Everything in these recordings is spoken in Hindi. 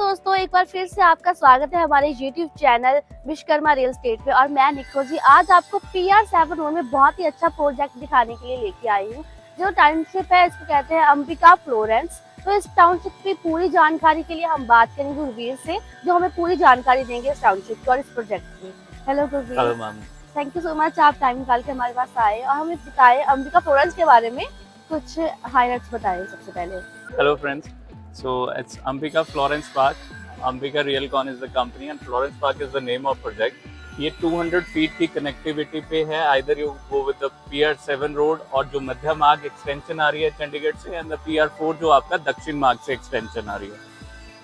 दोस्तों, एक बार फिर से आपका स्वागत है हमारे YouTube channel Vishwakarma real estate पे। और मैं निको जी आज आपको PR7 रोड में बहुत ही अच्छा प्रोजेक्ट दिखाने के लिए लेके आई हूँ। जो टाउनशिप है इसको कहते हैं अंबिका फ्लोरेंस। तो इस टाउनशिप की पूरी जानकारी के लिए हम बात करेंगे गुरवीर से, जो हमें पूरी जानकारी देंगे इस टाउनशिप की और इस प्रोजेक्ट की। Hello Gurvir. Hello ma'am. Thank you so much, आप टाइम निकाल के हमारे पास आए और हमें बताए अंबिका फ्लोरेंस के बारे में कुछ हाइलाइट्स बताएं सबसे पहले। Hello friends. So it's Ambika Florence Park. Ambika Realcon is the company and Florence Park is the name of project. ये 200 फीट की कनेक्टिविटी पे है। Either you go with the PR7 road और जो मध्य मार्ग एक्सटेंशन आ रही है चंडीगढ़ से, एंड द PR4 जो आपका दक्षिण मार्ग से एक्सटेंशन आ रही है।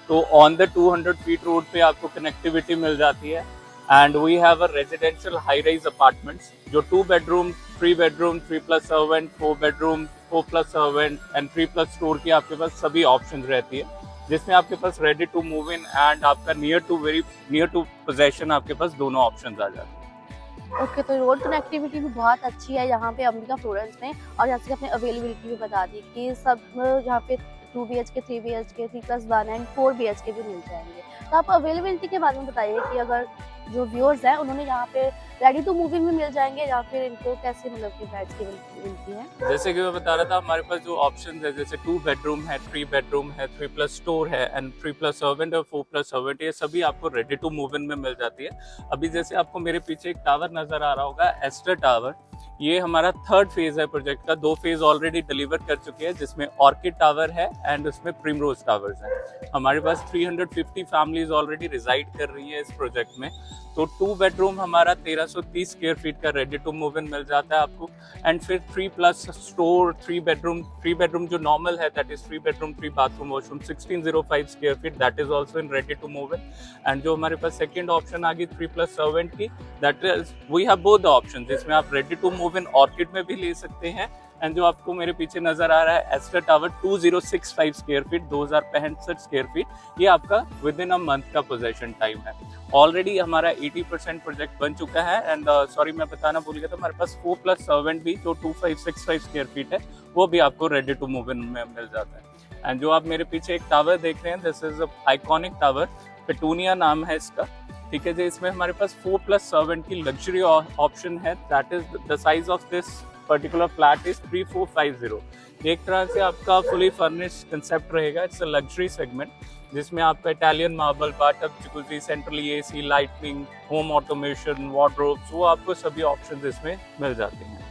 तो ऑन द 200 फीट रोड पे आपको कनेक्टिविटी मिल जाती है। And we have a residential high rise apartments जो 2 bedroom, 3 bedroom, 3+ servant, 4 bedroom, 4+ servant and 3+ store की आपके पास सभी ऑप्शन रहती है, जिसमें आपके पास ready to move in and आपका नियर टू पोजेशन आपके पास दोनों ऑप्शन आ जाते हैं। ओके, तो रोड कनेक्टिविटी भी बहुत अच्छी है यहाँ पे अंबिका फ्लोरेंस में। और जैसे कि आपने अवेलेबिलिटी भी बता दी कि सब यहाँ पे 2 BHK, 3 BHK, 3+1 एंड 4 BHK भी मिल जाएंगे। तो आप अवेलेबिलिटी के बारे में बताइए कि अगर जो व्यूअर्स हैं उन्होंने यहाँ पे रेडी टू मूव इन भी मिल जाएंगे या फिर इनको कैसे मतलब की फ्लैट्स की मिलती है। जैसे कि मैं बता रहा था, हमारे पास जो ऑप्शन है जैसे 2 बेडरूम है, 3 बेडरूम है, 3+ स्टोर है एंड 3+ सर्वेंट और 4+ सर्वेंट, ये सभी आपको रेडी टू मूव इन में मिल जाती है। अभी जैसे आपको मेरे पीछे एक टावर नजर आ रहा होगा, एस्टर टावर, ये हमारा 3rd फेज है प्रोजेक्ट का। 2 फेज ऑलरेडी डिलीवर कर चुके हैं, जिसमें ऑर्किड टावर है एंड उसमें प्रिमरोज टावर्स है। हमारे पास 350 फैमिलीज ऑलरेडी रिजाइड कर रही है इस प्रोजेक्ट में। तो 2 बेडरूम हमारा 1330 स्क्वायर फीट का रेडी टू मूव इन मिल जाता है आपको। एंड फिर 3+ स्टोर, 3 बेडरूम जो नॉर्मल है, that is 3 bedroom, 3 bathroom washroom, 1605 square feet, that is also in ready to move in. And जो हमारे पास सेकंड ऑप्शन आ गई 3+ सर्वेंट की, that is we have both the option, जिसमें आप ready to move in orchid में भी ले सकते हैं। एंड जो आपको मेरे पीछे नजर आ रहा है aster tower 2065 square feet, 2065 square feet, ये आपका विद इन अ मंथ का पोजेशन टाइम है। ऑलरेडी हमारा 80% प्रोजेक्ट बन चुका है। एंड सॉरी मैं बताना भूल गया था, हमारे पास 4+ सर्वेंट भी जो 2565 स्क्वायर फीट है वो भी आपको रेडी टू मूव इन में मिल जाता है। एंड जो आप मेरे पीछे एक टावर देख रहे हैं, this is a iconic tower, petunia नाम है इसका, ठीक है जी। इसमें हमारे पास 4+ सर्वेंट की लग्जरी ऑप्शन है, that is the size of this particular flat is 3450। एक तरह से आपका फुली फर्निश्ड कंसेप्ट रहेगा। इट्स अ लग्जरी सेगमेंट, जिसमें आपका Italian marble, bathtub, jacuzzi, centrally AC, lightning, home automation, wardrobes, वो आपको सभी ऑप्शंस इसमें मिल जाते हैं।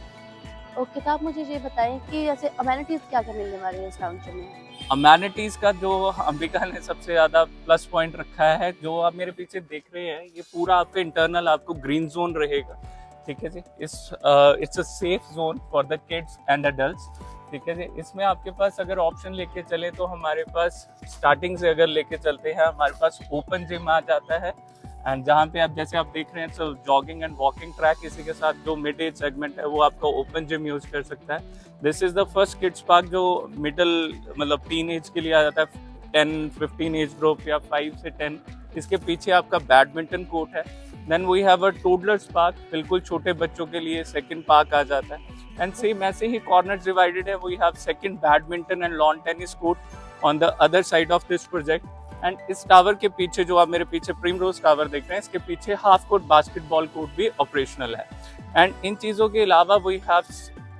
ओके, तो आप मुझे ये बताएं कि जैसे अमेनिटीज क्या क्या मिलने वाली है इस टाउनशिप में। अमेनिटीज का जो अंबिका ने सबसे ज्यादा प्लस पॉइंट रखा है, जो आप मेरे पीछे देख रहे हैं, ये पूरा आपका इंटरनल आपको ग्रीन जोन रहेगा, ठीक है जी। It's a safe zone for the kids and adults, ठीक है जी। इसमें आपके पास अगर ऑप्शन लेके चले तो हमारे पास स्टार्टिंग से अगर लेके चलते हैं, हमारे पास ओपन जिम आ जाता है। एंड जहाँ पे आप जैसे आप देख रहे हैं तो जॉगिंग एंड वॉकिंग ट्रैक, इसी के साथ जो मिड एज सेगमेंट है वो आपका ओपन जिम यूज कर सकता है। This is the first kids park जो मिडल मतलब टीन एज के लिए आ जाता है, 10-15 एज ग्रुप या 5 से 10। इसके पीछे आपका बैडमिंटन कोर्ट है। Then we have a toddlers park, बिल्कुल छोटे बच्चों के लिए सेकंड पार्क आ जाता है। एंड सेम ऐसे ही कॉर्नर डिवाइडेड है, we have second badminton and lawn tennis court on the other side of this project. And इस टावर के पीछे जो आप मेरे पीछे प्रिमरोज टावर देख रहे हैं, इसके पीछे हाफ कोर्ट बास्केटबॉल कोर्ट भी ऑपरेशनल है। एंड इन चीज़ों के अलावा we have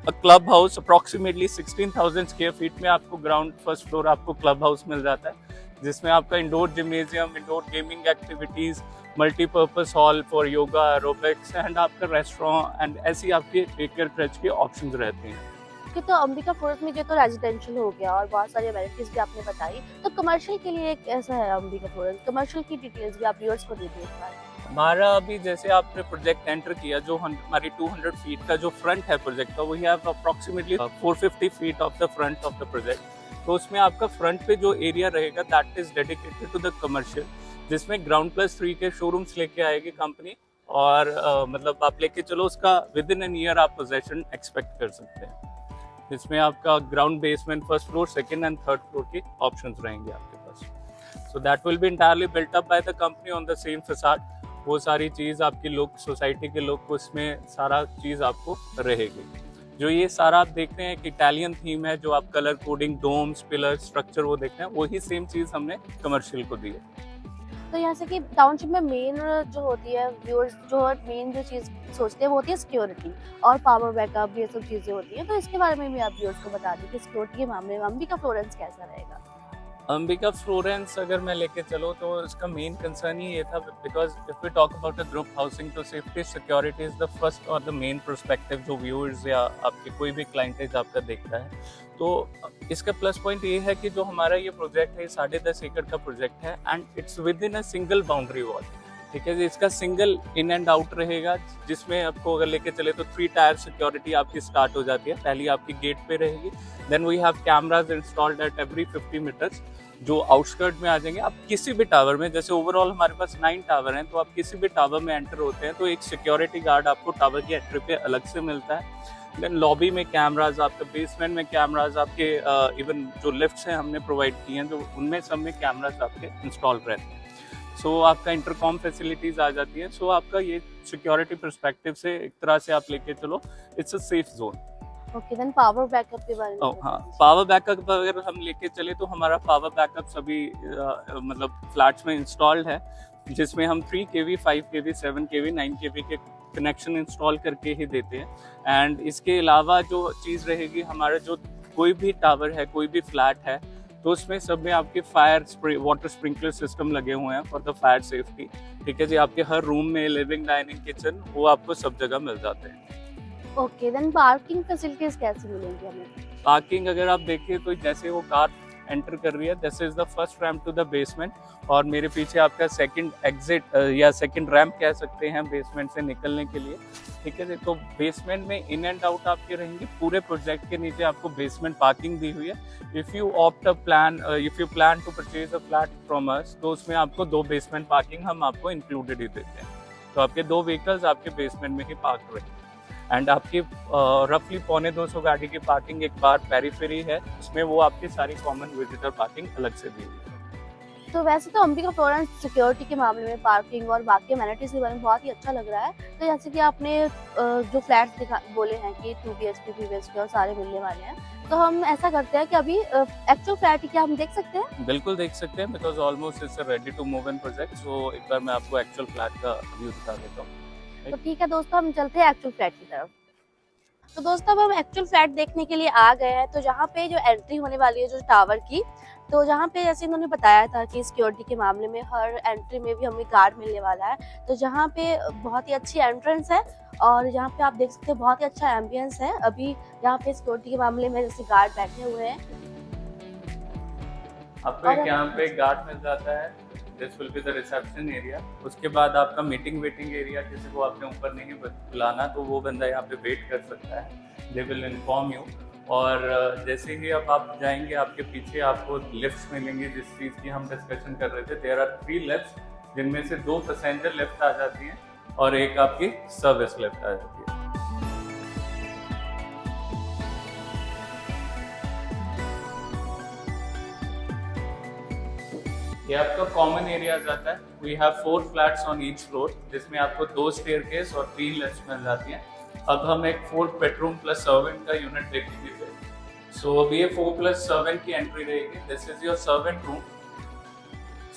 a club house, approximately 16,000 square feet में आपको ग्राउंड फर्स्ट फ्लोर आपको क्लब हाउस मिल जाता है, जिसमें आपका indoor gymnasium, indoor gaming activities, multipurpose hall for yoga, aerobics and आपका रेस्टोरेंट एंड ऐसी आपके टेक केयर क्रच के ऑप्शंस रहते हैं। तो अंबिका फ्लोरेंस में जो तो रेजिडेंशियल हो गया और बहुत सारी अमेनिटीज भी आपने बताई, तो कमर्शियल के लिए एक ऐसा है अंबिका फ्लोरेंस, कमर्शियल की डिटेल्स भी आप व्यूअर्स को दे दीजिए। हमारा अभी जैसे आपने प्रोजेक्ट एंटर किया, जो हमारी 200 फीट का जो फ्रंट है प्रोजेक्ट का, वो have approximately 450 feet of the front of the project. तो उसमें आपका फ्रंट पे जो एरिया रहेगा that is dedicated to the commercial, जिसमें ग्राउंड+3 के शोरूम्स लेके आएगी कंपनी। और मतलब आप लेके चलो उसका विद इन एन ईयर आप पोजेशन एक्सपेक्ट कर सकते हैं। इसमें आपका ground basement, first floor, second and third floor की ऑप्शंस रहेंगे आपके पास। So that will be entirely built up by the company on the same facade. वो सारी चीज़ आपकी लुक, सोसाइटी के लुक, उसमें सारा चीज़ आपको रहेगी। जो ये सारा आप देख रहे हैं एक इटालियन थीम है, जो आप colour coding, domes, pillar, structure वो देख रहे हैं, वही सेम चीज़ हमने कमर्शियल को दी है। तो यहाँ से कि टाउनशिप में मेन जो होती है व्यूअर्स जो मेन जो चीज़ सोचते हैं वो होती है सिक्योरिटी और पावर बैकअप, ये सब चीज़ें होती हैं। तो इसके बारे में भी आप व्यूअर्स को बता दें कि सिक्योरिटी के मामले में अंबिका फ्लोरेंस कैसा रहेगा। अंबिका फ्लोरेंस अगर मैं लेके चलूँ तो इसका मेन कंसर्न ही ये था, because if we talk about a group housing तो safety security is the first और द मेन पर्सपेक्टिव जो व्यूअर्स या आपके कोई भी क्लाइंटेज आपका देखता है। तो इसका प्लस पॉइंट ये है कि जो हमारा ये प्रोजेक्ट है 10.5 एकड़ का प्रोजेक्ट है and it's with in a single boundary wall. ठीक है जी, इसका सिंगल इन एंड आउट रहेगा, जिसमें आपको अगर लेके चले तो 3 टायर सिक्योरिटी आपकी स्टार्ट हो जाती है। पहली आपकी गेट पे रहेगी, then we have cameras installed at every 50 metres जो आउटस्कर्ट में आ जाएंगे। आप किसी भी टावर में, जैसे ओवरऑल हमारे पास 9 टावर हैं, तो आप किसी भी टावर में एंटर होते हैं तो एक सिक्योरिटी गार्ड आपको टावर की एंट्री पे अलग से मिलता है। देन लॉबी में कैमराज, आपके बेसमेंट में कैमराज, आपके इवन जो लिफ्ट्स हैं हमने प्रोवाइड किए हैं, जो उनमें सब में कैमराज आपके इंस्टॉल रहते हैं। सो आपका इंटरकॉम फैसिलिटीज आ जाती है। सो आपका ये सिक्योरिटी पर्सपेक्टिव से एक तरह से आप लेके चलो, it's a safe zone. Okay, then power backup के बारे में। हाँ, पावर बैकअप अगर हम लेके चले तो हमारा पावर बैकअप सभी मतलब फ्लैट्स में इंस्टॉल्ड है, जिसमें हम 3 kV, 5 kV, 7 kV, 9 kV के कनेक्शन इंस्टॉल करके ही देते हैं। एंड इसके अलावा जो चीज़ रहेगी, हमारा जो कोई भी टावर है, कोई भी फ्लैट है, तो उसमें सब में आपके वाटर स्प्रिंकलर सिस्टम लगे हुए हैं फॉर द फायर सेफ्टी। ठीक है जी, आपके हर रूम में लिविंग, डाइनिंग, किचन वो आपको सब जगह मिल जाते हैं। ओके, देन पार्किंग फैसिलिटीज कैसे मिलेंगी हमें। पार्किंग अगर आप देखिए तो जैसे वो कार एंटर कर रही है, this is the first ramp to the basement, और मेरे पीछे आपका सेकंड एग्जिट या सेकंड रैम्प कह सकते हैं बेसमेंट से निकलने के लिए। ठीक है जी, तो बेसमेंट में इन एंड आउट आपके रहेंगी। पूरे प्रोजेक्ट के नीचे आपको बेसमेंट पार्किंग दी हुई है। If you plan to purchase a flat from us, तो उसमें आपको 2 बेसमेंट पार्किंग हम आपको इंक्लूडेड ही देते हैं। तो आपके 2 व्हीकल्स आपके बेसमेंट में ही पार्क रहेंगे। एंड आपकी रफली 250 गाड़ी की पार्किंग एक बार पेरीफेरी है, उसमें वो आपकी सारी कॉमन विजिटर पार्किंग अलग से दी हुई है। तो वैसे तो अंबिका फ्लोरेंस सिक्योरिटी के मामले में, पार्किंग और बाकी अमेनिटीज के बारे में बहुत ही अच्छा लग रहा है। तो जैसे कि आपने जो फ्लैट्स बोले हैं कि 2 BHK, 3 BHK और सारे मिलने वाले हैं, तो हम ऐसा करते हैं कि अभी एक्चुअल फ्लैट क्या हम देख सकते हैं। बिल्कुल देख सकते हैं, because almost it's a ready to move in project. So एक बार मैं आपको एक्चुअल फ्लैट का व्यू दिखा देता हूँ। तो ठीक है दोस्तों, हम चलते हैं एक्चुअल फ्लैट की तरफ। तो दोस्तों अब हम एक्चुअल फ्लैट देखने के लिए आ गए हैं। तो जहाँ पे जो एंट्री होने वाली है जो टावर की, तो जहाँ पे जैसे इन्होंने बताया था कि सिक्योरिटी के मामले में हर एंट्री में भी हमें गार्ड मिलने वाला है। तो जहाँ पे बहुत ही अच्छी एंट्रेंस है और यहाँ पे आप देख सकते हैं बहुत ही अच्छा एम्बियंस है। अभी यहाँ पे सिक्योरिटी के मामले में जैसे गार्ड बैठे हुए हैं, आपको एक यहाँ पे गार्ड मिल जाता है। This will be the reception area. उसके बाद आपका मीटिंग वेटिंग एरिया, किसी को आपने ऊपर नहीं बुलाना तो वो बंदा यहाँ पे वेट कर सकता है, दे विल इन्फॉर्म यू। और जैसे ही अब आप जाएंगे, आपके पीछे आपको लिफ्ट्स मिलेंगी, जिस चीज़ की हम डिस्कशन कर रहे थे। देयर आर 3 लिफ्ट्स, जिनमें से 2 पैसेंजर लिफ्ट आ जाती हैं और एक आपकी सर्विस लिफ्ट आ जाती है। ये आपका कॉमन एरिया जाता है। We have 4 flats on each floor, जिसमें आपको 2 स्टेयरकेस और 3 लिफ्ट्स मिल जाती हैं। अब हम एक 4 बेडरूम प्लस सर्वेंट का यूनिट देखेंगे। सो अब ये 4 प्लस सर्वेंट की एंट्री रहेगी। This is your servant room.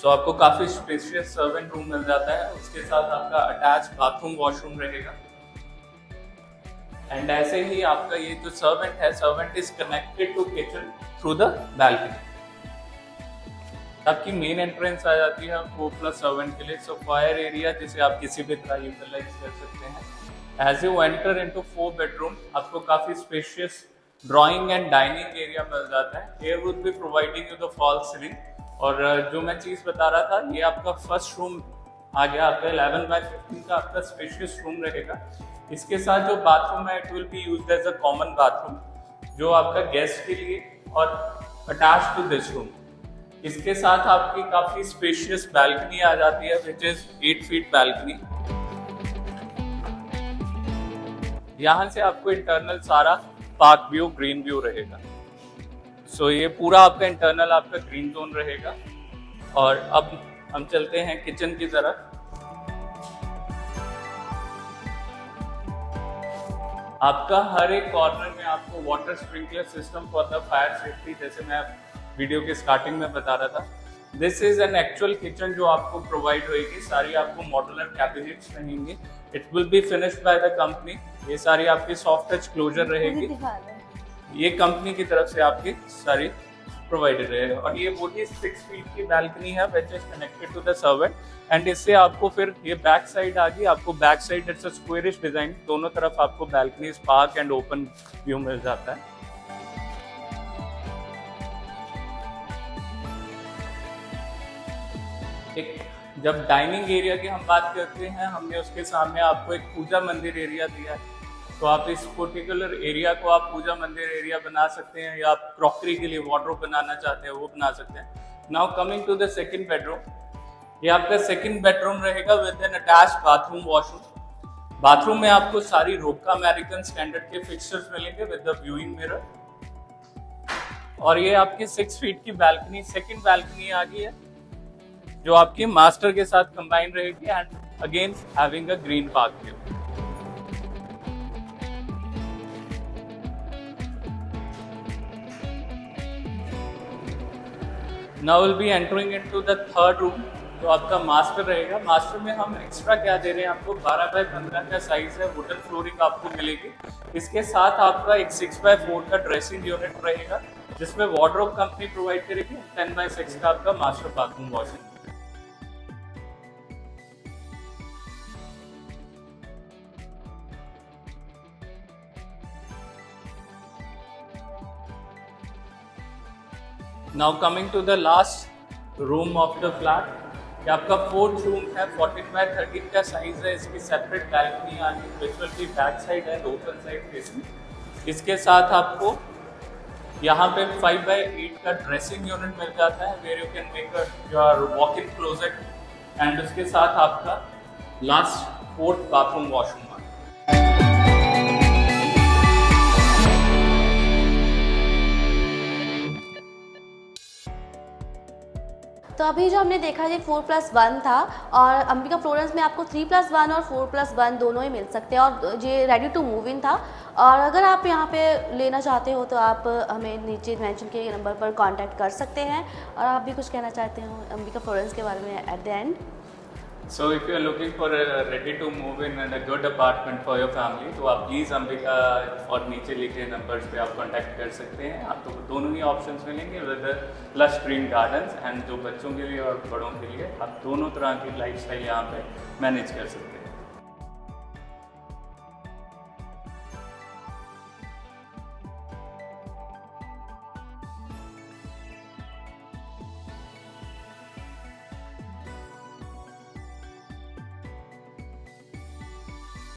So आपको काफी स्पेशियस सर्वेंट रूम मिल जाता है। उसके साथ आपका अटैच बाथरूम, वॉशरूम रहेगा। एंड ऐसे ही आपका ये जो सर्वेंट है, servant is connected to kitchen through the balcony. आपकी मेन एंट्रेंस आ जाती है 4 प्लस सर्वेंट के लिए। सो फायर एरिया, जिसे आप किसी भी तरह यूटिलाइज कर सकते हैं। As you enter into 4 bedroom, आपको काफी spacious drawing and dining area मिल जाता है। Here would be providing you the fall ceiling. और जो मैं चीज़ बता रहा था, ये आपका फर्स्ट रूम आ गया, आपका 11/15 का आपका स्पेशियस रूम रहेगा। इसके साथ जो बाथरूम है, it will be used as a common bathroom, जो आपका गेस्ट के लिए और अटैच टू दिस रूम। इसके साथ आपकी काफी स्पेशियस बैल्कनी आ जाती है, विच इज 8 फीट बैल्कनी। यहाँ से आपको इंटरनल सारा पार्क व्यू, ग्रीन व्यू रहेगा। सो ये पूरा आपका इंटरनल आपका ग्रीन जोन रहेगा। और अब हम चलते हैं किचन की तरफ। आपका हर एक कॉर्नर में आपको water sprinkler system for the fire safety, जैसे मैं वीडियो के स्टार्टिंग में बता रहा था, this is an actual kitchen जो आपको प्रोवाइड होगी। सारी आपको मॉड्यूलर कैबिनेट्स रहेंगे, it will be finished bye the company. ये सारी आपकी सॉफ्ट टच क्लोजर रहेगी, ये कंपनी की तरफ से आपकी सारी प्रोवाइडेड रहेगा। और ये वो 6 फीट की बैल्कनी है which is connected to the servant, and इससे आपको फिर ये बैक साइड आ गई, आपको back side it's a squarish design, दोनों तरफ आपको balcony, park and open view मिल जाता है। जब डाइनिंग एरिया की हम बात करते हैं, हमने उसके सामने आपको एक पूजा मंदिर एरिया दिया है, तो आप इस पर्टिकुलर एरिया को आप पूजा मंदिर एरिया बना सकते हैं, या आप क्रॉकरी के लिए वार्डरोब बनाना चाहते हैं वो बना सकते हैं। Now coming to the second bedroom, ये आपका सेकंड बेडरूम रहेगा with an attached bathroom washroom. Bathroom में आपको सारी रोका अमेरिकन स्टैंडर्ड के फिक्सचर्स मिलेंगे विद द व्यूइंग मिरर। और ये आपकी 6 फीट की बैल्कनी, सेकंड बैल्कनी आ गई है जो आपकी मास्टर के साथ कंबाइन रहेगी, and again having a green park view. Now will be entering into the third room जो आपका मास्टर रहेगा। मास्टर में हम एक्स्ट्रा क्या दे रहे हैं आपको, 12 बाय 15 का साइज है, वुडन फ्लोरिंग आपको मिलेगी। इसके साथ आपका एक 6 बाय 4 का ड्रेसिंग यूनिट रहेगा जिसमें वार्डरोब कंपनी प्रोवाइड करेगी। 10 बाय 6 का आपका master bathroom washroom. Now coming to the last room of the flat, ये आपका 4th रूम है, 14 बाय 13 का साइज है। इसकी सेपरेट बैल्कनी आ गई which will be back side and open side facing. इसके साथ आपको यहाँ पे 5 बाय 8 का ड्रेसिंग यूनिट मिल जाता है where you can make your walk in closet, and उसके साथ आपका लास्ट 4th बाथरूम वॉशरूम। तो अभी जो हमने देखा ये 4+1 था, और अंबिका फ्लोरेंस में आपको 3+1 और 4+1 दोनों ही मिल सकते हैं, और ये रेडी टू मूव इन था। और अगर आप यहाँ पे लेना चाहते हो तो आप हमें नीचे मेंशन किए गए नंबर पर कांटेक्ट कर सकते हैं। और आप भी कुछ कहना चाहते हो अंबिका फ्लोरेंस के बारे में at the end? So if you are looking for a ready to move in and a good apartment for your family, तो आप प्लीज़ अंबिका और नीचे लिखे नंबर्स पे आप कांटेक्ट कर सकते हैं। आपको दोनों ही ऑप्शंस मिलेंगे with plus green gardens, and जो बच्चों के लिए और बड़ों के लिए आप दोनों तरह की लाइफस्टाइल यहाँ पे मैनेज कर सकते हैं।